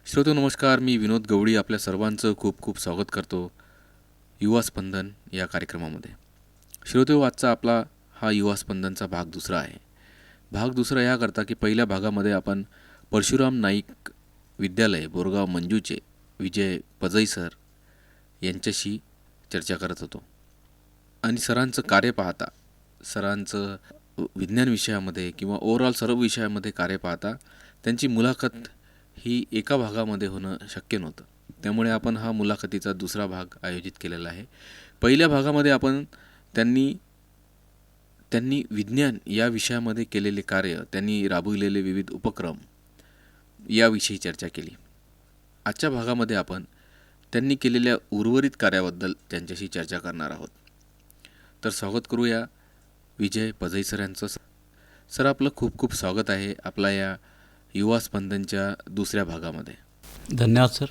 श्रोते नमस्कार, मी विनोद गवळी आपल्या सर्वांचं खूप खूप स्वागत करतो युवा स्पंदन या कार्यक्रमामध्ये. श्रोते आजचा आपला हा युवा स्पंदनचा भाग दुसरा आहे. भाग दुसरा याकरता की पहिल्या भागामध्ये आपण परशुराम नाईक विद्यालय बोरगाव मंजूचे विजय पजई सर यांच्याशी चर्चा करत होतो आणि सरांचं कार्य पाहता, सरांचं विज्ञान विषयामध्ये किंवा ओव्हरऑल सर्व विषयामध्ये कार्य पाहता त्यांची मुलाखत ही एका भागामध्ये होणं शक्य नव्हतं. त्यामुळे आपण हा मुलाखतीचा दुसरा भाग आयोजित केलेला आहे. पहिल्या भागामध्ये आपण त्यांनी त्यांनी विज्ञान या विषयामध्ये केलेले कार्य, त्यांनी राबविलेले विविध उपक्रम याविषयी चर्चा केली. आजच्या भागामध्ये आपण त्यांनी केलेल्या उर्वरित कार्याबद्दल त्यांच्याशी चर्चा करणार आहोत. तर स्वागत करूया विजय पजई सर यांचं. सर, आपलं खूप खूप स्वागत आहे आपला या युवा स्पंदनच्या दुसऱ्या भागामध्ये. धन्यवाद सर.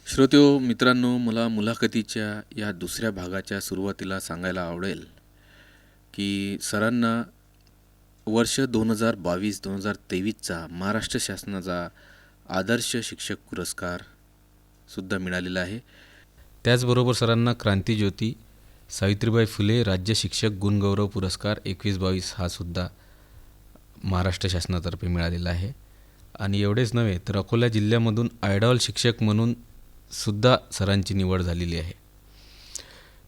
श्रोत्यो मित्रांनो, मला मुलाखतीच्या या दुसऱ्या भागाच्या सुरुवातीला सांगायला आवडेल की सरांना वर्ष 2022-2023चा महाराष्ट्र शासनाचा आदर्श शिक्षक पुरस्कार सुद्धा मिळालेला आहे. त्याचबरोबर सरांना क्रांतिज्योती सावित्रीबाई फुले राज्य शिक्षक गुणगौरव पुरस्कार 21-22 हा सुद्धा महाराष्ट्र शासनातर्फे मिळालेला आहे. आणि एवढेच नव्हे तर अकोला जिल्ह्यामधून आयडॉल शिक्षक म्हणून सुद्धा सरांची निवड झालेली आहे.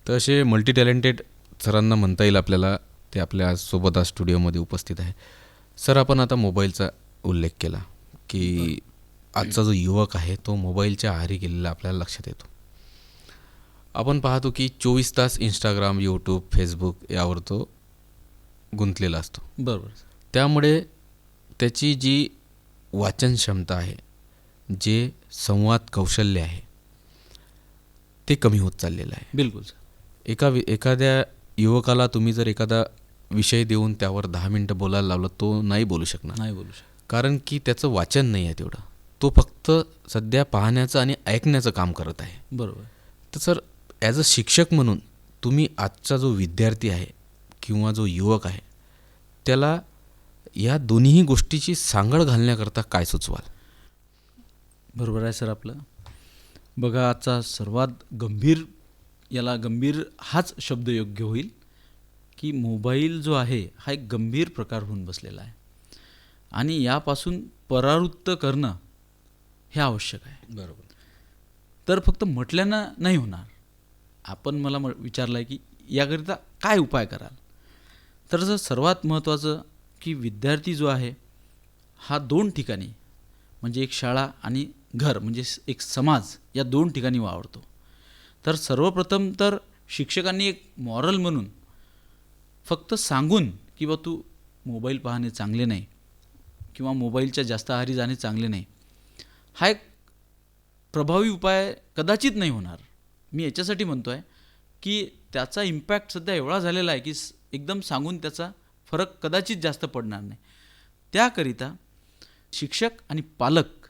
तर असे मल्टी टॅलेंटेड सरांना म्हणता येईल आपल्याला. ते आपल्या सोबत आज स्टुडिओमध्ये उपस्थित आहे. सर, आपण आता मोबाईलचा उल्लेख केला की आजचा जो युवक आहे तो मोबाईलच्या आहारी गेलेला आपल्याला लक्षात येतो. आपण पाहतो की 24 तास इंस्टाग्राम, यूट्यूब, फेसबुक यावर तो गुंतलेला असतो. बरोबर. त्यामुळे त्याची जी वाचन क्षमता आहे, जे संवाद कौशल्य आहे, ते कमी होत चाललेलं आहे. बिलकुल सर. एखाद्या युवकाला तुम्ही जर एखादा विषय देऊन त्यावर 10 मिनटं बोलायला लावलं, तो नाही बोलू शकणार. नाही बोलू शकत. कारण की त्याचं वाचन नाही आहे तेवढं. तो फक्त सध्या पाहण्याचं आणि ऐकण्याचं काम करत आहे. बरोबर. तर सर, ॲज अ शिक्षक म्हणून तुम्ही आजचा जो विद्यार्थी आहे किंवा जो युवक आहे त्याला या दोन्ही गोष्टीची सांगड घालण्याकरता काय सुचवाल? बरोबर आहे सर आपलं. बघा, आजचा सर्वात गंभीर हाच शब्द योग्य होईल की मोबाईल जो आहे हा एक गंभीर प्रकार होऊन बसलेला आहे आणि यापासून परावृत्त करणं हे आवश्यक आहे. बरोबर. तर फक्त म्हटल्यानं नाही होणार. आपण मला विचारलं आहे की याकरिता काय उपाय कराल, तर जर सर्वात महत्त्वाचं की विद्यार्थी जो आहे हा 2 ठिकाणी म्हणजे एक शाळा आणि घर म्हणजे एक समाज या 2 ठिकाणी वावरतो. तर सर्वप्रथम तर शिक्षकांनी एक मॉरल म्हणून फक्त सांगून की बा तू मोबाईल पाहणे चांगले नाही किंवा मोबाईलच्या जास्त आहारी जाणे चांगले नाही, हा एक प्रभावी उपाय कदाचित नाही होणार. मी याच्यासाठी म्हणतो आहे की त्याचा इम्पॅक्ट सध्या एवढा झालेला आहे की एकदम सांगून त्याचा फरक कदाचित जास्त पडणार नाही. त्याकरिता शिक्षक आणि पालक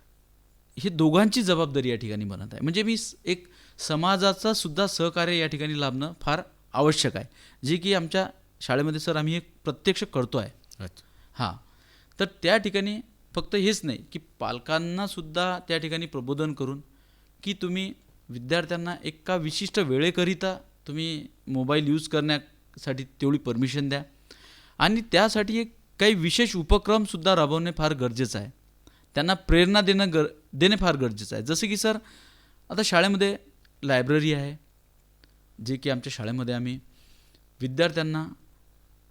हे दोघांची जबाबदारी या ठिकाणी बनत आहे. म्हणजे मी एक समाजाचा सुद्धा सहकार्य या ठिकाणी लाभणं फार आवश्यक आहे, जे की आमच्या शाळेमध्ये सर आम्ही एक प्रत्यक्ष करतो आहे. अच्छा. हां. तर त्या ठिकाणी फक्त हेच नाही की पालकांनासुद्धा त्या ठिकाणी प्रबोधन करून की तुम्ही विद्यार्थ्यांना एका विशिष्ट वेळेकरिता तुम्ही मोबाईल यूज करण्यासाठी तेवढी परमिशन द्या आणि त्यासाठी एक काही विशेष उपक्रमसुद्धा राबवणे फार गरजेचं आहे. त्यांना प्रेरणा देणे फार गरजेचं आहे. जसं की सर आता शाळेमध्ये लायब्ररी आहे, जे की आमच्या शाळेमध्ये आम्ही विद्यार्थ्यांना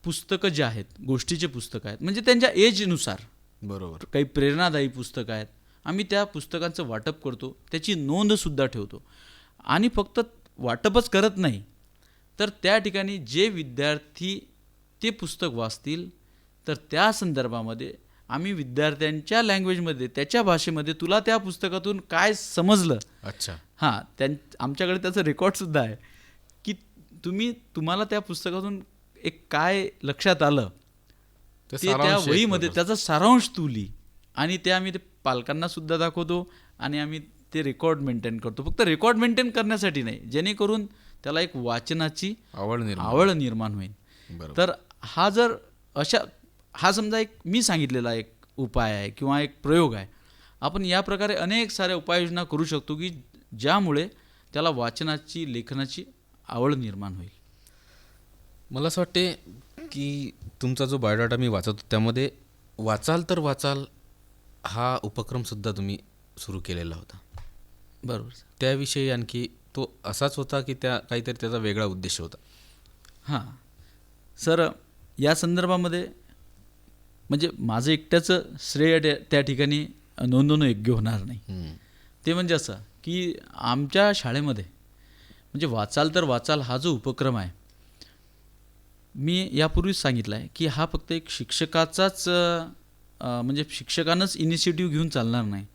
पुस्तकं जे आहेत, गोष्टीचे पुस्तकं आहेत, म्हणजे त्यांच्या एजनुसार बरोबर काही प्रेरणादायी पुस्तकं आहेत, आम्ही त्या पुस्तकांचं वाटप करतो, त्याची नोंदसुद्धा ठेवतो. आणि फक्त वाटपच करत नाही, तर त्या ठिकाणी जे विद्यार्थी ते पुस्तक वाचतील तर त्या संदर्भामध्ये आम्ही विद्यार्थ्यांच्या लँग्वेजमध्ये, त्याच्या भाषेमध्ये तुला त्या पुस्तकातून काय समजलं. अच्छा. हां, आमच्याकडे त्याचं रेकॉर्डसुद्धा आहे की तुम्हाला त्या पुस्तकातून एक काय लक्षात आलं ते त्या वहीमध्ये त्याचा सारांश तू लिही आणि ते आम्ही ते पालकांनासुद्धा दाखवतो आणि आम्ही ते रेकॉर्ड मेंटेन करतो. फक्त रेकॉर्ड मेंटेन करण्यासाठी नाही, जेणेकरून त्याला एक वाचनाची आवड निर्माण होईल. तर हा समजा एक मी सांगितलेला एक उपाय आहे किंवा एक प्रयोग आहे. आपण या प्रकारे अनेक साऱ्या उपाययोजना करू शकतो की ज्यामुळे त्याला वाचनाची लेखनाची आवड निर्माण होईल. मला असं वाटते की तुमचा जो बायोडाटा मी वाचत होतो त्यामध्ये वाचाल तर वाचाल हा उपक्रमसुद्धा तुम्ही सुरू केलेला होता. बरोबर. त्याविषयी आणखी तो असाच होता की काहीतरी त्याचा वेगळा उद्देश होता? हां सर, या संदर्भामध्ये म्हणजे माझं एकट्याचं श्रेय त्या ठिकाणी नोंदवणं योग्य होणार नाही. ते म्हणजे असं की आमच्या शाळेमध्ये म्हणजे वाचाल तर वाचाल हा जो उपक्रम आहे, मी यापूर्वीच सांगितलं आहे की हा फक्त एक शिक्षकाचाच म्हणजे शिक्षकानंच इनिशिएटिव्ह घेऊन चालणार नाही.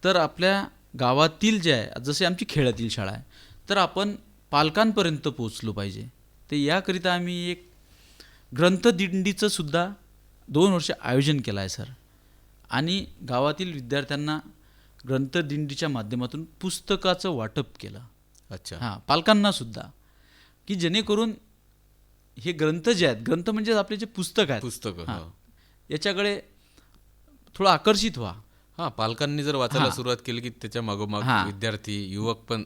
तर आपल्या गावातील जे आहे, जसे आमची खेड्यातील शाळा आहे, तर आपण पालकांपर्यंत पोहोचलो पाहिजे. ते याकरिता आम्ही एक ग्रंथदिंडीचं सुद्धा 2 वर्ष आयोजन केलं आहे सर. आणि गावातील विद्यार्थ्यांना ग्रंथदिंडीच्या माध्यमातून पुस्तकाचं वाटप केलं. अच्छा. हां, पालकांनासुद्धा, की जेणेकरून हे ग्रंथ जे आहेत, ग्रंथ म्हणजे आपले जे पुस्तक आहेत, पुस्तकं. हां, याच्याकडे थोडं आकर्षित व्हा. हां, पालकांनी जर वाचायला सुरुवात केली की त्याच्या मागोमाग हां. विद्यार्थी युवक पण.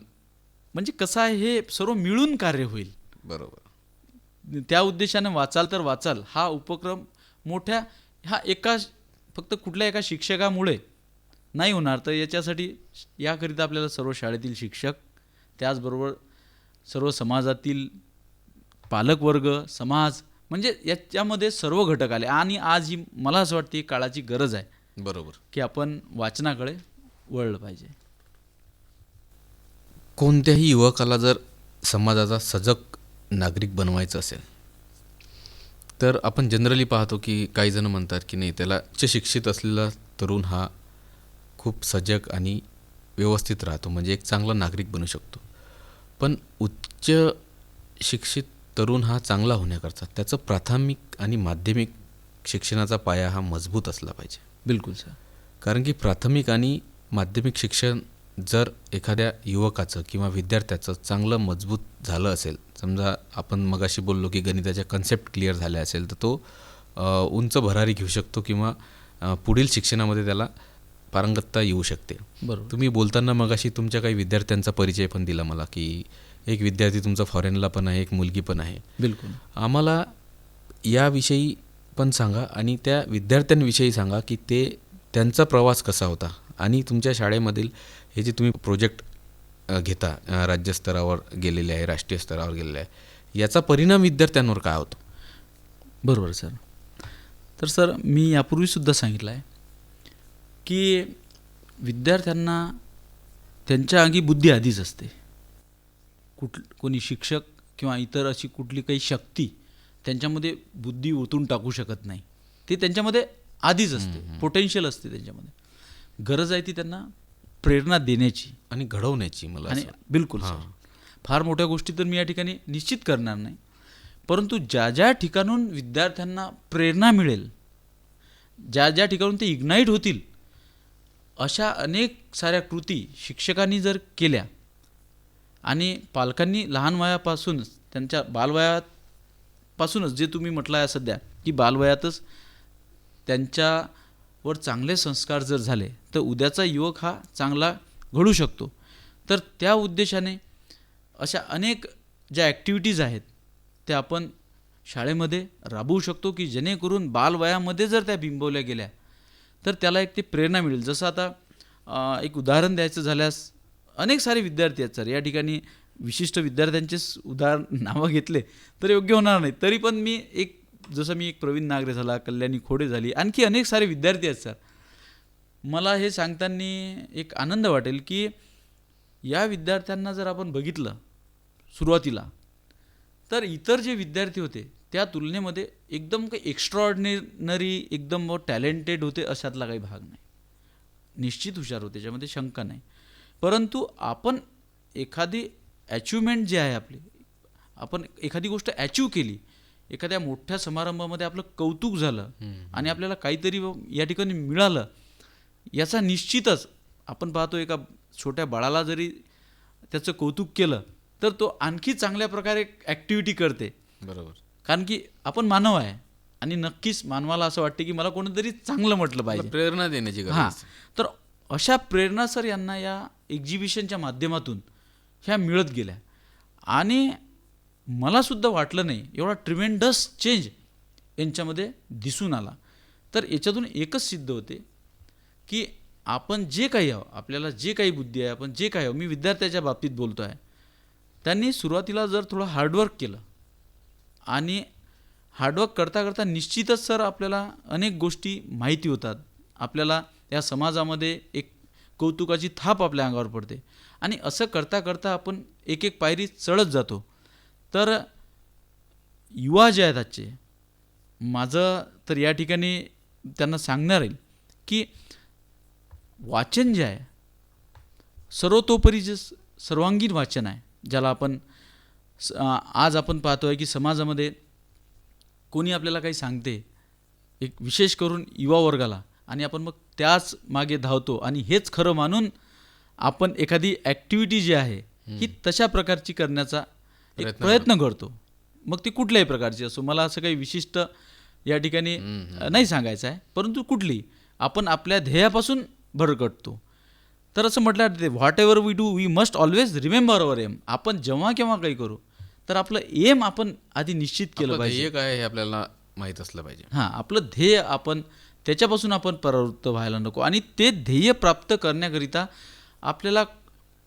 म्हणजे कसं आहे, हे सर्व मिळून कार्य होईल. बरोबर. त्या उद्देशाने वाचाल तर वाचाल हा उपक्रम मोठ्या फक्त कुठल्या एका शिक्षकामुळे नाही होणार. तर याच्यासाठी याकरिता आपल्याला सर्व शाळेतील शिक्षक, त्याचबरोबर सर्व समाजातील पालकवर्ग, समाज, म्हणजे याच्यामध्ये सर्व घटक आले. आणि आज ही मला असं वाटते काळाची गरज आहे. बरोबर. की आपण वाचनाकडे वळलं पाहिजे. कोणत्याही युवकाला जर समाजाचा सजग नागरिक बनवायचं असेल तर आपण जनरली पाहतो की काही जण म्हणतात की नाही, त्याला उच्च शिक्षित असलेला तरुण हा खूप सजग आणि व्यवस्थित राहतो, म्हणजे एक चांगला नागरिक बनू शकतो. पण उच्च शिक्षित तरुण हा चांगला होण्याकरता त्याचं प्राथमिक आणि माध्यमिक शिक्षणाचा पाया हा मजबूत असला पाहिजे. बिलकुल सर. कारण की प्राथमिक आणि माध्यमिक शिक्षण जर एखाद्या युवकाचं किंवा विद्यार्थ्याचं चांगलं मजबूत झालं असेल, समजा आपण मगाशी बोललो की गणिताच्या कन्सेप्ट क्लिअर झाल्या असेल, तर तो उंच भरारी घेऊ शकतो किंवा पुढील शिक्षणामध्ये त्याला पारंगतता येऊ शकते. बरोबर. तुम्ही बोलताना मगाशी तुमच्या काही विद्यार्थ्यांचा परिचय पण दिला मला, की एक विद्यार्थी तुमचा फॉरेनला पण आहे, एक मुलगी पण आहे. बिलकुल. आम्हाला याविषयी पण सांगा आणि त्या विद्यार्थ्यांविषयी सांगा की त्यांचा प्रवास कसा होता आणि तुमच्या शाळेमधील हे जे तुम्ही प्रोजेक्ट घेता, राज्यस्तरावर गेलेले आहे, राष्ट्रीय स्तरावर गेलेले आहे, याचा परिणाम विद्यार्थ्यांवर काय होतो? बरोबर सर. तर सर, मी यापूर्वीसुद्धा सांगितलं आहे की विद्यार्थ्यांना त्यांच्या अंगी बुद्धी आधीच असते. कोणी शिक्षक किंवा इतर अशी कुठली काही शक्ती त्यांच्यामध्ये बुद्धी ओतून टाकू शकत नाही. ते त्यांच्यामध्ये आधीच असते, पोटेन्शियल असते त्यांच्यामध्ये. गरज आहे ती त्यांना प्रेरणा देण्याची आणि घडवण्याची. मला आणि बिलकुल सर, फार मोठ्या गोष्टी तर मी या ठिकाणी निश्चित करणार नाही, परंतु ज्या ज्या ठिकाणून विद्यार्थ्यांना प्रेरणा मिळेल, ज्या ज्या ठिकाणून ते इग्नाईट होतील, अशा अनेक साऱ्या कृती शिक्षकांनी जर केल्या आणि पालकांनी लहान वयापासूनच, त्यांच्या बालवयापासूनच, जे तुम्ही म्हटलं आहे सध्या की बालवयातच त्यांच्यावर चांगले संस्कार जर झाले तर उद्याचा युवक हा चांगला घडू शकतो. तर त्या उद्देशाने अशा अनेक ज्या ॲक्टिव्हिटीज आहेत त्या आपण शाळेमध्ये राबवू शकतो की जेणेकरून बालवयामध्ये जर त्या बिंबवल्या गेल्या तर त्याला एक ते प्रेरणा मिळेल. जसं आता एक उदाहरण द्यायचं झाल्यास अनेक सारे विद्यार्थी आहेत सर. या ठिकाणी विशिष्ट विद्यार्थ्यांचेच नावं घेतले तर योग्य होणार नाही. तरी पण मी एक प्रवीण नागरे झाला, कल्याणी खोडे झाली, आणखी अनेक सारे विद्यार्थी आहेत सर. मला हे सांगताना एक आनंद वाटेल की या विद्यार्थ्यांना जर आपण बघितलं सुरुवातीला, तर इतर जे विद्यार्थी होते त्या तुलनेमध्ये एकदम काही एक्स्ट्राऑर्डिनरी, एकदम टॅलेंटेड होते अशातला काही भाग नाही. निश्चित हुशार होते, त्याच्यामध्ये शंका नाही. परंतु आपण एखादी अचिव्हमेंट जी आहे आपली, आपण एखादी गोष्ट अचीव केली, एखाद्या मोठ्या समारंभामध्ये आपलं कौतुक झालं आणि आपल्याला काहीतरी या ठिकाणी मिळालं, याचा निश्चितच आपण पाहतो एका छोट्या बाळाला जरी त्याचं कौतुक केलं तर तो आणखी चांगल्या प्रकारे ॲक्टिव्हिटी करते. बरोबर. कारण की आपण मानव आहे आणि नक्कीच मानवाला असं वाटते की मला कोणीतरी चांगलं म्हटलं पाहिजे, प्रेरणा देण्याची गरज हां. असते. तर अशा प्रेरणा सर यांना या एक्झिबिशनच्या माध्यमातून ह्या मिळत गेल्या आणि मलासुद्धा वाटलं नाही एवढा ट्रिमेंडस चेंज यांच्यामध्ये दिसून आला. तर याच्यातून एकच सिद्ध होते की आपण जे काही आहो, आपल्याला जे काही बुद्धी आहे, आपण जे काही आहो, मी विद्यार्थ्याच्या बाबतीत बोलतो आहे, त्यांनी सुरुवातीला जर थोडं हार्डवर्क केलं आणि हार्डवर्क करता करता निश्चितच सर आपल्याला अनेक गोष्टी माहिती होतात, आपल्याला या समाजामध्ये एक कौतुकाची थाप आपल्या अंगावर पडते आणि असं करता करता आपण एक एक पायरी चढत जातो. तर युवा जे आहेत आजचे, माझं तर या ठिकाणी त्यांना सांगणार आहे की वाचन जे आहे सर्वतोपरी जे सर्वांगीण वाचन आहे, ज्याला आपण आज आपण पाहतो आहे की समाजामध्ये कोणी आपल्याला काही सांगते, एक विशेष करून युवा वर्गाला, आणि आपण मग त्याच मागे धावतो आणि हेच खरं मानून आपण एखादी ॲक्टिव्हिटी जी आहे ही तशा प्रकारची करण्याचा एक प्रयत्न करतो. मग ती कुठल्याही प्रकारची असो, मला असं काही विशिष्ट या ठिकाणी नाही सांगायचं आहे, परंतु कुठली आपण आपल्या ध्येयापासून भरकटतो. तर असं म्हटलं जाते whatever we do we must always remember our aim. आपण जेव्हा केव्हा काही करू तर आपलं एम आपण आधी निश्चित केलं पाहिजे. ध्येय काय हे आपल्याला माहीत असलं पाहिजे. हां, आपलं ध्येय आपण त्याच्यापासून आपण परावृत्त व्हायला नको आणि ते ध्येय प्राप्त करण्याकरिता आपल्याला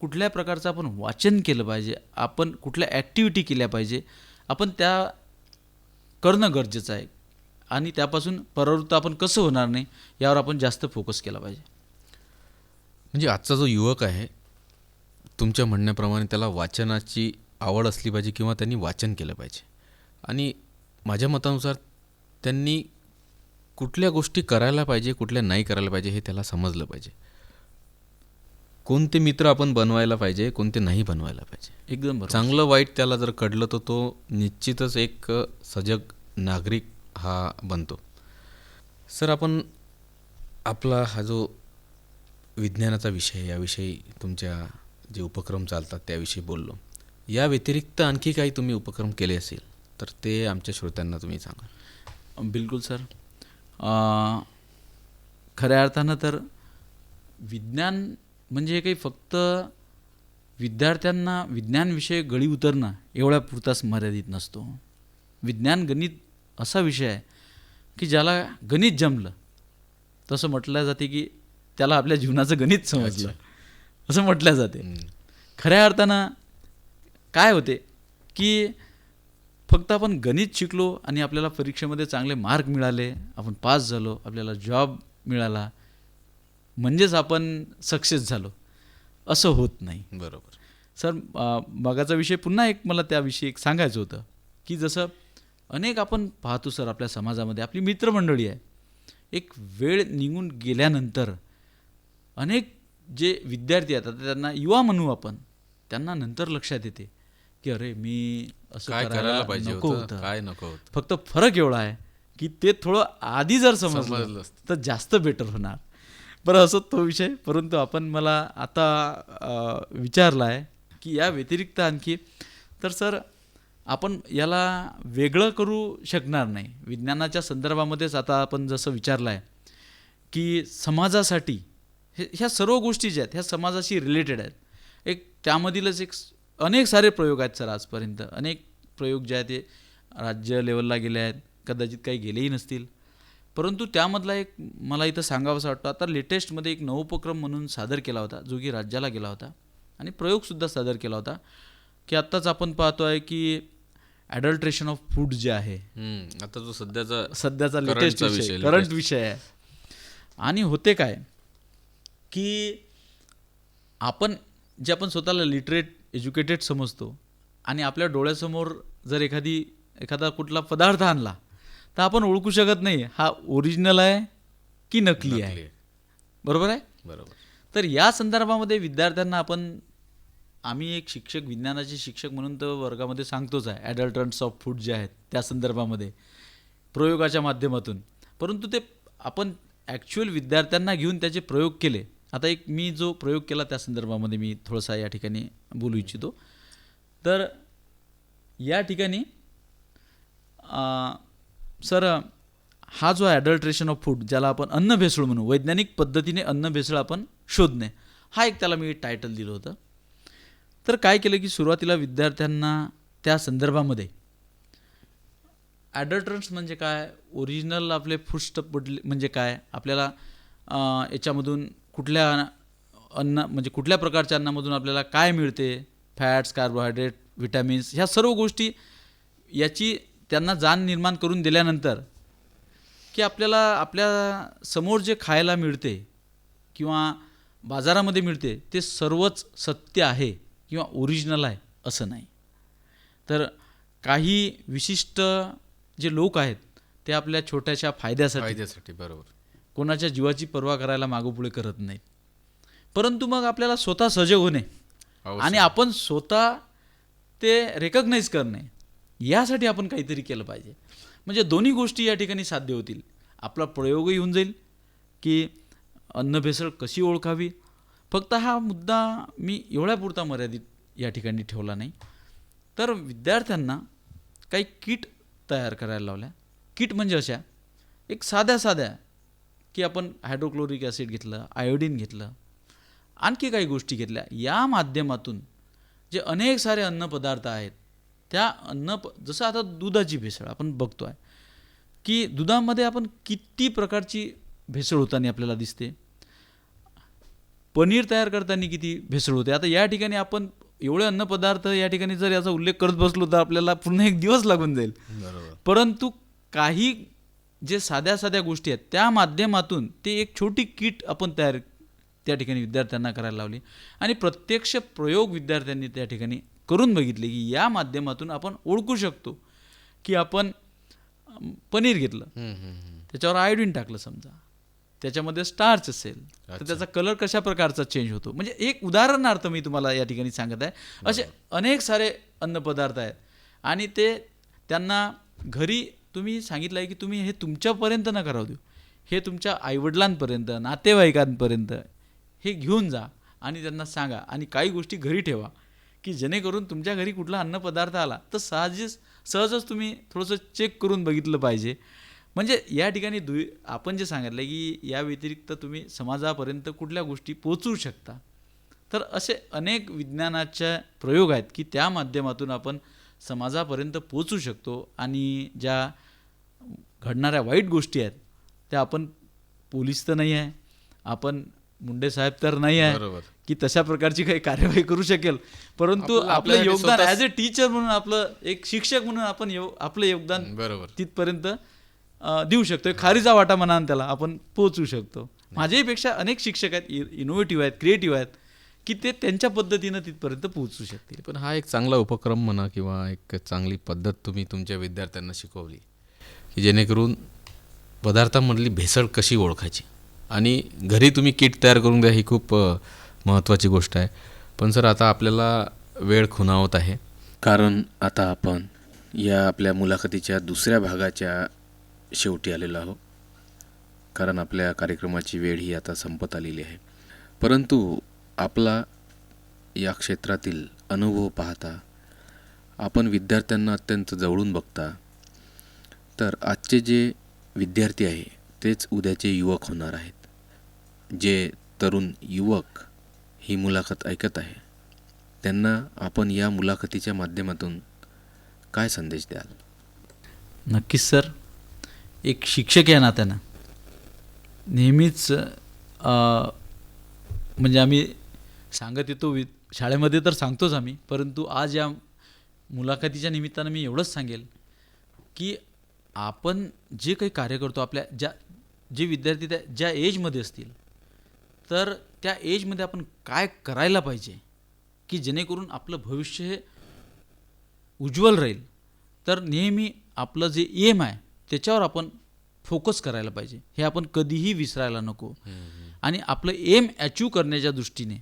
कुठल्या प्रकारचं आपण वाचन केलं पाहिजे, आपण कुठल्या ॲक्टिव्हिटी केल्या पाहिजे, आपण त्या करणं गरजेचं आहे आणि त्यापासून परावृत्त आपण कसं होणार नाही यावर आपण जास्त फोकस केला पाहिजे. म्हणजे आजचा जो युवक आहे, तुमच्या म्हणण्याप्रमाणे त्याला वाचनाची आवड असली पाहिजे किंवा त्यांनी वाचन केलं पाहिजे आणि माझ्या मतानुसार त्यांनी कुठल्या गोष्टी करायला पाहिजे, कुठल्या नाही करायला पाहिजे हे त्याला समजलं पाहिजे. कोणते मित्र आपण बनवायला पाहिजे, कोणते नाही बनवायला पाहिजे. एकदम बरोबर. चांगलं वाईट त्याला जर कळलं तर तो निश्चितच एक सजग नागरिक हा बनतो. सर, आपण आपला हा जो विज्ञानाचा विषय, याविषयी तुमच्या जे उपक्रम चालतात त्याविषयी बोललो. या व्यतिरिक्त आणखी काही तुम्ही उपक्रम केले असेल तर ते आमच्या श्रोत्यांना तुम्ही सांगा. बिलकुल सर. खऱ्या अर्थानं तर विज्ञान म्हणजे काही फक्त विद्यार्थ्यांना विज्ञानविषयी गळी उतरणं एवढ्या पुरताच मर्यादित नसतो. विज्ञान गणित असा विषय आहे की ज्याला गणित जमलं तसं म्हटलं जाते की त्याला आपल्या जीवनाचं गणित समजलं असं म्हटलं जाते. खऱ्या अर्थानं काय होते की फक्त आपण गणित शिकलो आणि आपल्याला परीक्षेमध्ये चांगले मार्क मिळाले, आपण पास झालो, आपल्याला जॉब मिळाला म्हणजेच आपण सक्सेस झालो असं होत नाही. बरोबर सर. मगाचा विषय पुन्हा एक मला त्याविषयी एक सांगायचं होतं की जसं अनेक आपण पाहतो सर आपल्या समाजामध्ये आपली मित्रमंडळी आहे, एक वेळ निघून गेल्यानंतर अनेक जे विद्यार्थी आहेत, आता त्यांना युवा म्हणू आपण, त्यांना नंतर लक्षात येते की अरे मी असं काय करायला पाहिजे नको होतं, होतं. काय नको होतं. फक्त फरक एवढा आहे की ते थोडं आधी जर समजलं समजलं तर जास्त बेटर होणार. बरं, असं तो विषय. परंतु आपण मला आता विचारला आहे की या व्यतिरिक्त आणखी तर सर आपण याला वेगळं करू शकणार नाही. विज्ञानाच्या संदर्भामध्येच आता आपण जसं विचारलं आहे की समाजासाठी ह्या सर्व गोष्टी ज्या आहेत ह्या समाजाशी रिलेटेड आहेत. एक त्यामधीलच एक अनेक सारे प्रयोग आहेत सर. आजपर्यंत अनेक प्रयोग जे आहेत ते राज्य लेवलला गेले आहेत, कदाचित काही गेलेही नसतील. परंतु त्यामधला एक मला इथं सांगावंसं वाटतं, आता लेटेस्टमध्ये एक नवोपक्रम म्हणून सादर केला होता जो की राज्याला गेला होता आणि प्रयोगसुद्धा सादर केला होता की आत्ताच आपण पाहतो आहे की ॲडल्ट्रेशन ऑफ फूड जे आहे आता जो सध्याचा लेटेस्ट विषय, करंट विषय आहे. आणि होते काय की आपण जे आपण स्वतःला लिटरेट एज्युकेटेड समजतो आणि आपल्या डोळ्यासमोर जर एखादा कुठला पदार्थ आणला तर आपण ओळखू शकत नाही हा ओरिजिनल आहे की नकली आहे. बरोबर आहे. बरोबर. तर या संदर्भामध्ये विद्यार्थ्यांना आम्ही एक शिक्षक, विज्ञानाचे शिक्षक म्हणून तर वर्गामध्ये सांगतोच आहे ॲडल्टरन्स ऑफ फूड जे आहेत त्या संदर्भामध्ये प्रयोगाच्या माध्यमातून. परंतु ते आपण ॲक्च्युअल विद्यार्थ्यांना घेऊन त्याचे प्रयोग केले. आता एक मी जो प्रयोग केला त्या संदर्भामध्ये मी थोडासा या ठिकाणी बोलू इच्छितो. तर या ठिकाणी सर हा जो ॲडल्ट्रेशन ऑफ फूड, ज्याला आपण अन्न भेसळ म्हणू, वैज्ञानिक पद्धतीने अन्न भेसळ आपण शोधणे, हा एक त्याला मी टायटल दिलं होतं. तर काय केलं की सुरुवातीला विद्यार्थ्यांना त्या संदर्भामध्ये ॲडल्ट्रंट्स म्हणजे काय, ओरिजिनल आपले फूडस्टफ म्हणजे काय, आपल्याला याच्यामधून कुठल्या अन्न म्हणजे कुठल्या प्रकारच्या अन्नामधून आपल्याला काय मिळते, फॅट्स, कार्बोहायड्रेट, व्हिटॅमिन्स, ह्या सर्व गोष्टी याची त्यांना जाण निर्माण करून दिल्यानंतर की आपल्याला आपल्या समोर जे खायला मिळते किंवा बाजारामध्ये मिळते ते सर्वच सत्य आहे किंवा ओरिजिनल आहे असं नाही. तर काही विशिष्ट जे लोक आहेत ते आपल्या छोट्याशा फायद्यासाठी बरोबर कोणाच्या जीवाची पर्वा करायला मागोपुढे करत नाहीत. परंतु मग आपल्याला स्वतः सजग होणे आणि आपण स्वतः ते रेकग्नाइज करणे, यासाठी आपण काहीतरी केलं पाहिजे. म्हणजे दोन्ही गोष्टी या ठिकाणी साध्य होतील. आपला प्रयोगही होऊन जाईल की अन्न भेसळ कशी ओळखावी. फक्त हा मुद्दा मी एवढ्यापुरता मर्यादित या ठिकाणी ठेवला नाही, तर विद्यार्थ्यांना काही किट तयार करायला लावल्या. किट म्हणजे अशा एक साध्या की आपण हायड्रोक्लोरिक ॲसिड घेतलं, आयोडीन घेतलं, आणखी काही गोष्टी घेतल्या. या माध्यमातून जे अनेक सारे अन्नपदार्थ आहेत त्या जसं आता दुधाची भेसळ आपण बघतो आहे की दुधामध्ये आपण किती प्रकारची भेसळ होताना आपल्याला दिसते. पनीर तयार करताना किती भेसळ होते. आता या ठिकाणी आपण एवढे अन्नपदार्थ या ठिकाणी जर याचा उल्लेख करत बसलो तर आपल्याला पूर्ण एक दिवस लागून जाईल. परंतु काही जे साध्या गोष्टी आहेत त्या माध्यमातून ते एक छोटी किट आपण त्या ठिकाणी विद्यार्थ्यांना करायला लावली आणि प्रत्यक्ष प्रयोग विद्यार्थ्यांनी त्या ठिकाणी करून बघितले की या माध्यमातून आपण ओळखू शकतो की आपण पनीर घेतलं, त्याच्यावर आयोडीन टाकलं समजा, त्याच्यामध्ये स्टार्च असेल तर त्याचा कलर कशा प्रकारचा चेंज होतो. म्हणजे एक उदाहरणार्थ मी तुम्हाला या ठिकाणी सांगत आहे. असे अनेक सारे अन्नपदार्थ आहेत आणि ते त्यांना घरी तुम्ही सांगितलं आहे की तुम्ही हे तुमच्यापर्यंत नका राहू देऊ, हे तुमच्या आईवडिलांपर्यंत, नातेवाईकांपर्यंत हे घेऊन जा आणि त्यांना सांगा आणि काही गोष्टी घरी ठेवा की जेणेकरून तुमच्या घरी कुठला अन्नपदार्थ आला तर सहजच तुम्ही थोडंसं चेक करून बघितलं पाहिजे. म्हणजे या ठिकाणी आपण जे सांगितलं की या व्यतिरिक्त तुम्ही समाजापर्यंत कुठल्या गोष्टी पोचवू शकता. तर असे अनेक विज्ञानाचे प्रयोग आहेत की त्या माध्यमातून आपण समाजापर्यंत पोचू शकतो आणि ज्या घडणाऱ्या वाईट गोष्टी आहेत त्या आपण पोलीस तर नाही आहे, आपण मुंडे साहेब तर नाही आहे की तशा प्रकारची काही कार्यवाही करू शकेल, परंतु आपलं योगदान ॲज अ टीचर म्हणून, आपलं एक शिक्षक म्हणून आपण आपलं योगदान तिथपर्यंत देऊ शकतो. खारीचा वाटा म्हणान त्याला आपण पोचू शकतो. माझ्याहीपेक्षा अनेक शिक्षक आहेत, इनोव्हेटिव्ह आहेत, क्रिएटिव्ह आहेत की ते त्यांच्या पद्धतीनं तिथपर्यंत पोहोचू शकतील. पण हा एक चांगला उपक्रम म्हणा किंवा एक चांगली पद्धत तुम्ही तुमच्या विद्यार्थ्यांना शिकवली की जेणेकरून पदार्थांमधली भेसळ कशी ओळखायची आणि घरी तुम्ही किट तयार करून द्या, ही खूप महत्त्वाची गोष्ट आहे. पण सर आता आपल्याला वेळ खुणावत आहे, कारण आता आपण या आपल्या मुलाखतीच्या दुसऱ्या भागाच्या शेवटी आलेलो आहोत, कारण आपल्या कार्यक्रमाची वेळ ही आता संपत आलेली आहे. परंतु आपला या क्षेत्रातील अनुभव पाहता, आपण विद्यार्थ्यांना अत्यंत जवळून बघता, तर आजचे जे विद्यार्थी आहे तेच उद्याचे युवक होणार आहेत. जे तरुण युवक ही मुलाखत ऐकत आहे त्यांना आपण या मुलाखतीच्या माध्यमातून काय संदेश द्याल? नक्कीच सर, एक शिक्षक या नात्यानं नेहमीच म्हणजे आम्ही सांगत येतो शाळेमध्ये तर सांगतोच आम्ही, परंतु आज या मुलाखतीच्या निमित्तानं मी एवढंच सांगेल की आपण जे काही कार्य करतो, आपल्या जे विद्यार्थी ज्या एजमध्ये असतील तर त्या एजमध्ये आपण काय करायला पाहिजे की जेणेकरून आपलं भविष्य हे उज्ज्वल राहील. तर नेहमी आपलं जे एम आहे त्याच्यावर आपण फोकस करायला पाहिजे, हे आपण कधीही विसरायला नको. आणि आपलं एम अचीव करण्याच्या दृष्टीने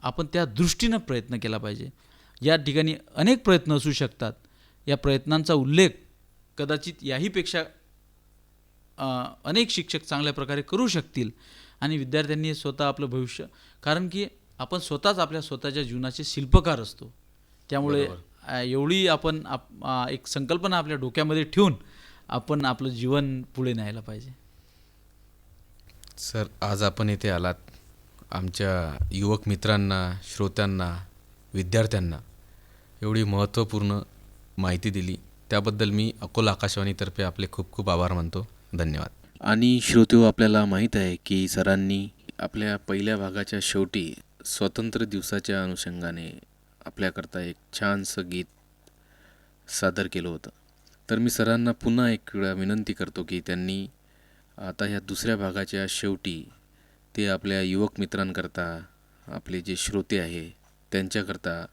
आपण त्या दृष्टीनं प्रयत्न केला पाहिजे. या ठिकाणी अनेक प्रयत्न असू शकतात, या प्रयत्नांचा उल्लेख कदाचित याहीपेक्षा अनेक शिक्षक चांगल्या प्रकारे करू शकतील आणि विद्यार्थ्यांनी स्वतः आपलं भविष्य, कारण की आपण स्वतःच आपल्या स्वतःच्या जीवनाचे शिल्पकार असतो. त्यामुळे एवढी आपण एक संकल्पना आपल्या डोक्यामध्ये ठेवून आपण आपलं जीवन पुढे न्यायला पाहिजे. सर, आज आपण इथे आलात, आमच्या युवक मित्रांना, श्रोत्यांना, विद्यार्थ्यांना एवढी महत्त्वपूर्ण माहिती दिली, त्याबद्दल मी अकोला आकाशवाणीतर्फे आपले खूप खूप आभार मानतो. धन्यवाद. आणि श्रोतेहो, आपल्याला माहीत आहे की सरांनी आपल्या पहिल्या भागाच्या शेवटी स्वातंत्र्य दिवसाच्या अनुषंगाने आपल्याकरता एक छानसं गीत सादर केलं होतं. तर मी सरांना पुन्हा एक वेळा विनंती करतो की त्यांनी आता ह्या दुसऱ्या भागाच्या शेवटी ते आपल्या युवक मित्रांकरता, आपले जे श्रोते आहे त्यांच्याकरता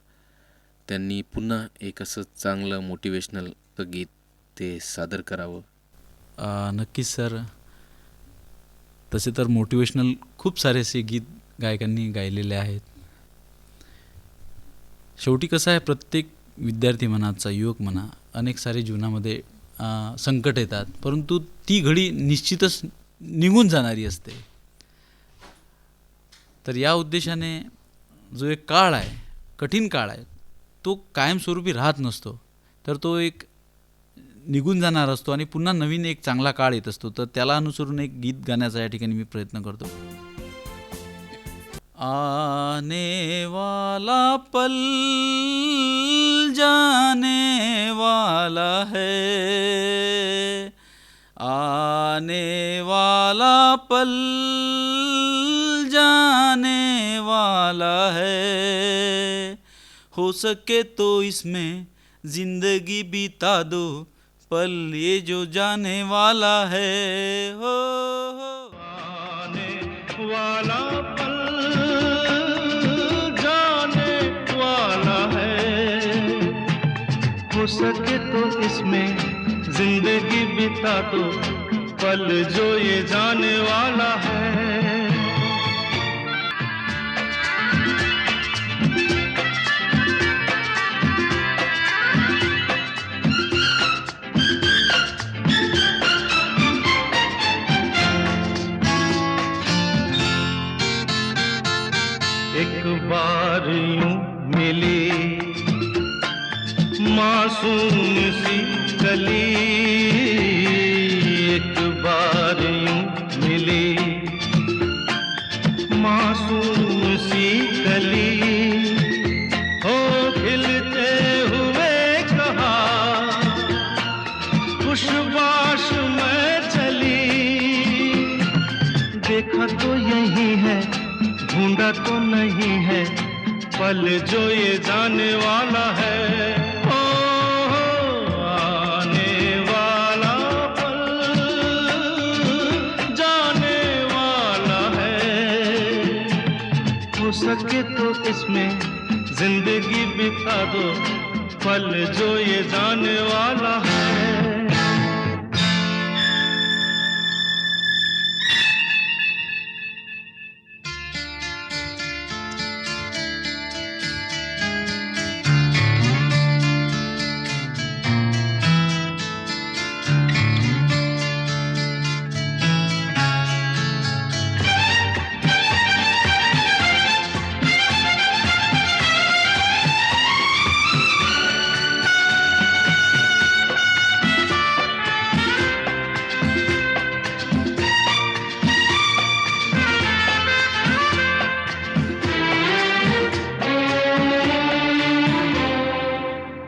त्यांनी पुन्हा एक असं चांगलं मोटिवेशनल गीत ते सादर करावं. नक्कीच सर. तसे तर मोटिवेशनल खूप सारे असे गीत गायकांनी गायलेले आहेत. शेवटी कसं आहे, प्रत्येक विद्यार्थी म्हणाचा, युवक म्हणा, अनेक सारे जीवनामध्ये संकट येतात, परंतु ती घडी निश्चितच निघून जाणारी असते. तर या उद्देशाने जो एक काळ आहे, कठीण काळ आहे, तो कायमस्वरूपी राहत नसतो, तर तो एक निघून जाणार असतो आणि पुन्हा नवीन एक चांगला काळ येत असतो. तर त्याला अनुसरून एक गीत गाण्याचा या ठिकाणी मी प्रयत्न करतो. आने वाला पल जाने वाला है, आने वाला पल जाने वाला है, हो सके तो इसमें जिंदगी बिता दो, पल ये जो जाने वाला है. हो आने वाला पल जाने वाला है, हो सके तो इसमें जिंदगी बिता दो, पल जो ये जाने वाला है. एक बार यूं मिली मासूम सी कली, एक बार यूं मिली मासूम सी कली, हो खिलते हुए कहा खुशबाश में चली, देखा तो यही है, ढूंढा तो नहीं है, पल जो ये जाने वाला है. ओ आने वाला पल जाने वाला है, हो सके तो इसमें जिंदगी बिता दो, पल जो ये जाने वाला है.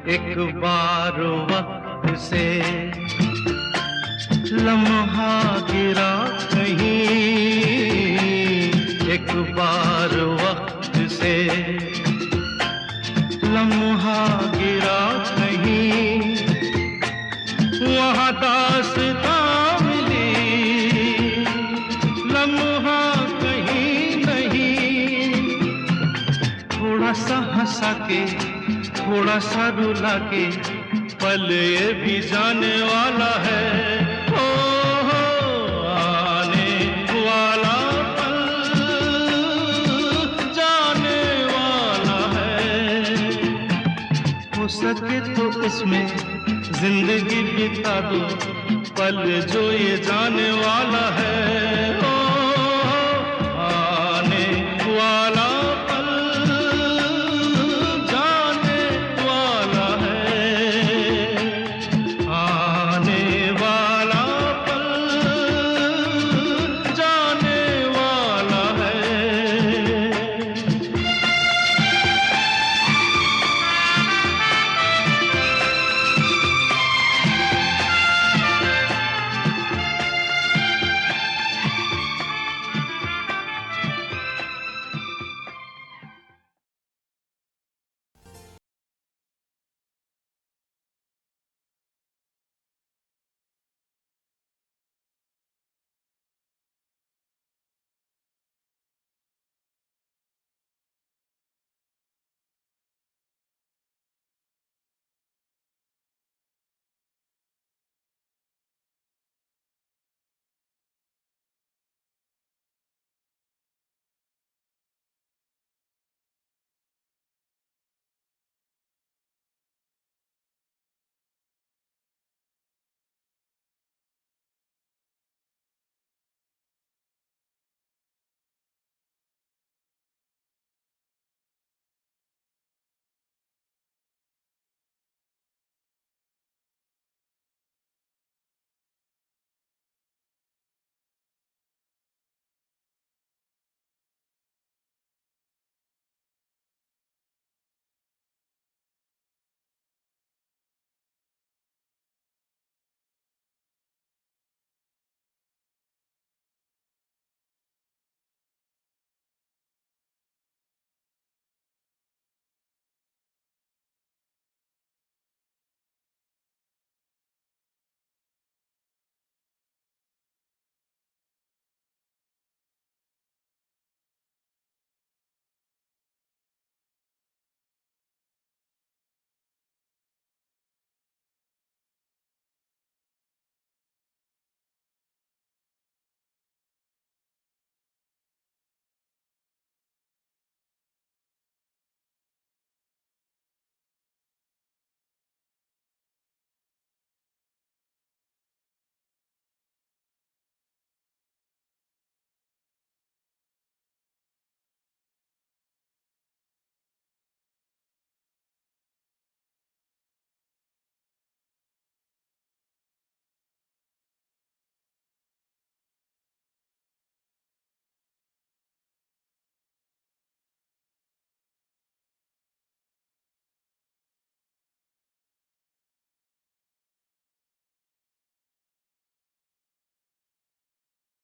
एक बार वक्त से लम्हा गिरा कहीं, एक बार वक्त से लम्हा गिरा कहीं, वहाँ दास्तां मिली, लम्हा कहीं नहीं, थोड़ा सा हंसा के, थोड़ा सा रुला के, पल ये भी जाने वाला है. ओ आने वाला पल जाने वाला है, हो सके तो इसमें जिंदगी बिता दो, पल जो ये जाने वाला है.